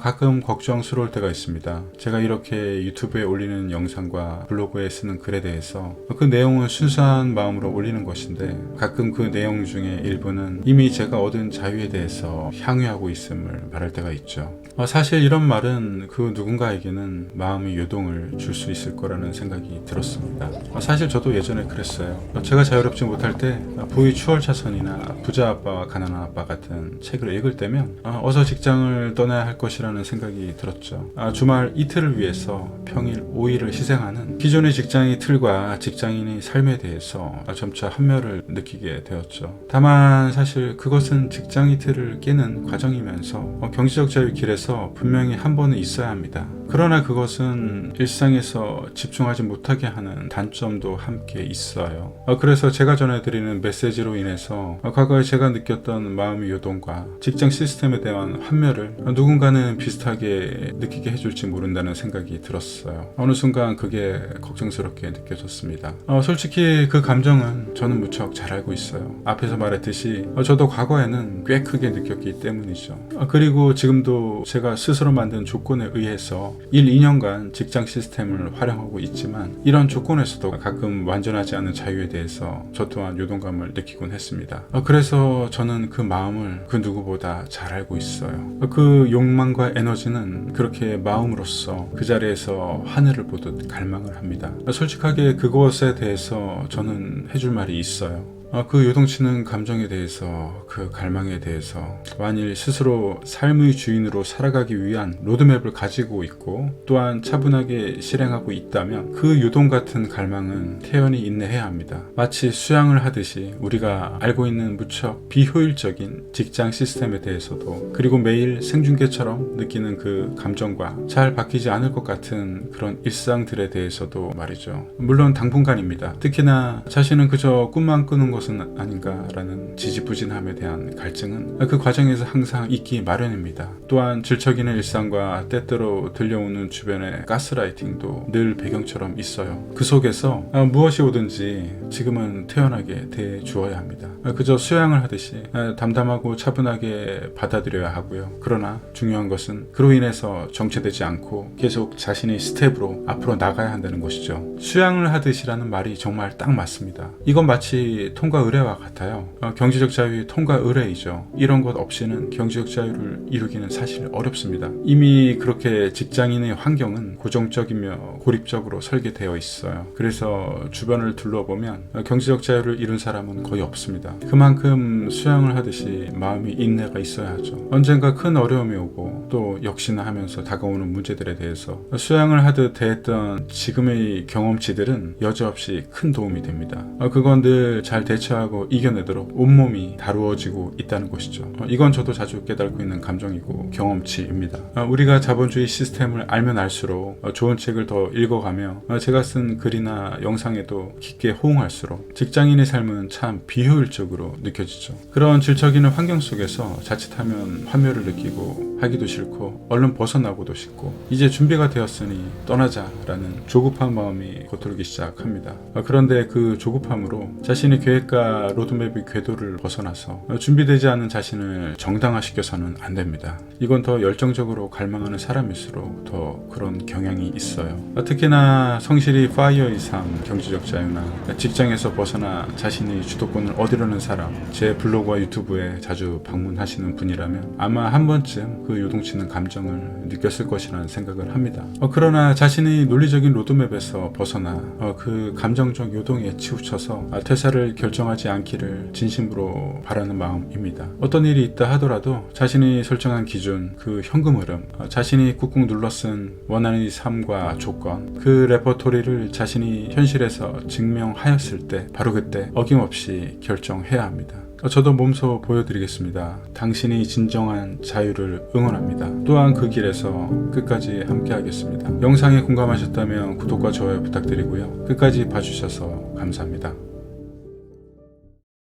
가끔 걱정스러울 때가 있습니다. 제가 이렇게 유튜브에 올리는 영상과 블로그에 쓰는 글에 대해서 그 내용은 순수한 마음으로 올리는 것인데 가끔 그 내용 중에 일부는 이미 제가 얻은 자유에 대해서 향유하고 있음을 말할 때가 있죠. 사실 이런 말은 그 누군가에게는 마음의 요동을 줄 수 있을 거라는 생각이 들었습니다. 사실 저도 예전에 그랬어요. 제가 자유롭지 못할 때 부의 추월차선이나 부자 아빠와 가난한 아빠 같은 책을 읽을 때면 어서 직장을 떠나야 할 것이라는 생각이 들었죠. 주말 이틀을 위해서 평일 5일을 희생하는 기존의 직장의 틀과 직장인의 삶에 대해서 점차 한멸을 느끼게 되었죠. 다만 사실 그것은 직장 이틀을 깨는 과정이면서 경제적 자유 길에서 분명히 한 번은 있어야 합니다. 그러나 그것은 일상에서 집중하지 못하게 하는 단점도 함께 있어요. 그래서 제가 전해드리는 메시지로 인해서 과거에 제가 느꼈던 마음의 요동과 직장 시스템에 대한 환멸을 누군가는 비슷하게 느끼게 해줄지 모른다는 생각이 들었어요. 어느 순간 그게 걱정스럽게 느껴졌습니다. 솔직히 그 감정은 저는 무척 잘 알고 있어요. 앞에서 말했듯이 저도 과거에는 꽤 크게 느꼈기 때문이죠. 그리고 지금도 제가 스스로 만든 조건에 의해서 1, 2년간 직장 시스템을 활용하고 있지만 이런 조건에서도 가끔 완전하지 않은 자유에 대해서 저 또한 요동감을 느끼곤 했습니다. 그래서 저는 그 마음을 그 누구보다 잘 알고 있어요. 그 욕망과 에너지는 그렇게 마음으로써 그 자리에서 하늘을 보듯 갈망을 합니다. 솔직하게 그것에 대해서 저는 해줄 말이 있어요. 그 요동치는 감정에 대해서, 그 갈망에 대해서 만일 스스로 삶의 주인으로 살아가기 위한 로드맵을 가지고 있고 또한 차분하게 실행하고 있다면 그 요동 같은 갈망은 태연히 인내해야 합니다. 마치 수양을 하듯이 우리가 알고 있는 무척 비효율적인 직장 시스템에 대해서도 그리고 매일 생중계처럼 느끼는 그 감정과 잘 바뀌지 않을 것 같은 그런 일상들에 대해서도 말이죠. 물론 당분간입니다. 특히나 자신은 그저 꿈만 꾸는 것은 아닌가라는 지지부진함에 대한 갈증은 그 과정에서 항상 있기 마련입니다. 또한 질척이는 일상과 때때로 들려오는 주변의 가스라이팅도 늘 배경처럼 있어요. 그 속에서 무엇이 오든지 지금은 태연하게 대해주어야 합니다. 그저 수양을 하듯이 담담하고 차분하게 받아들여야 하고요. 그러나 중요한 것은 그로 인해서 정체되지 않고 계속 자신의 스텝으로 앞으로 나가야 한다는 것이죠. 수양을 하듯이라는 말이 정말 딱 맞습니다. 이건 마치 통과 의례와 같아요. 경제적 자유의 통과 의례이죠. 이런 것 없이는 경제적 자유를 이루기는 사실 어렵습니다. 이미 그렇게 직장인의 환경은 고정적이며 고립적으로 설계되어 있어요. 그래서 주변을 둘러보면 경제적 자유를 이룬 사람은 거의 없습니다. 그만큼 수양을 하듯이 마음이 인내가 있어야 하죠. 언젠가 큰 어려움이 오고 또 역시나 하면서 다가오는 문제들에 대해서 수양을 하듯 대했던 지금의 경험치들은 여지없이 큰 도움이 됩니다. 그건 늘 잘 대처하고 이겨내도록 온몸이 다루어지고 있다는 것이죠. 이건 저도 자주 깨닫고 있는 감정이고 경험치입니다. 우리가 자본주의 시스템을 알면 알수록 좋은 책을 더 읽어가며 제가 쓴 글이나 영상에도 깊게 호응할수록 직장인의 삶은 참 비효율적으로 느껴지죠. 그런 질척이는 환경 속에서 자칫하면 환멸을 느끼고 하기도 싫고 얼른 벗어나고도 싶고 이제 준비가 되었으니 떠나자라는 조급한 마음이 겉돌기 시작합니다. 그런데 그 조급함으로 자신의 계획과 로드맵의 궤도를 벗어나서 준비되지 않은 자신을 정당화시켜서는 안 됩니다. 이건 더 열정적으로 갈망하는 사람일수록 더 그런 경향이 있어요. 특히나 성실히 파이어의 삶, 경제적 자유나 직장에서 벗어나 자신의 주도권을 얻으려는 사람, 제 블로그와 유튜브에 자주 방문하시는 분이라면 아마 한 번쯤 그 요동치는 감정을 느꼈을 것이라는 생각을 합니다. 그러나 자신의 논리적인 로드맵에서 벗어나 그 감정적 요동에 치우쳐서 퇴사를 결정하지 않기를 진심으로 바라는 마음입니다. 어떤 일이 있다 하더라도 자신이 설정한 기준, 그 현금 흐름, 자신이 꾹꾹 눌러쓴 원하는 삶과 조건, 그 레퍼토리를 자신이 현실에서 증명하였을 때 바로 그때 어김없이 결정해야 합니다. 저도 몸소 보여드리겠습니다. 당신이 진정한 자유를 응원합니다. 또한 그 길에서 끝까지 함께 하겠습니다. 영상에 공감하셨다면 구독과 좋아요 부탁드리고요. 끝까지 봐주셔서 감사합니다.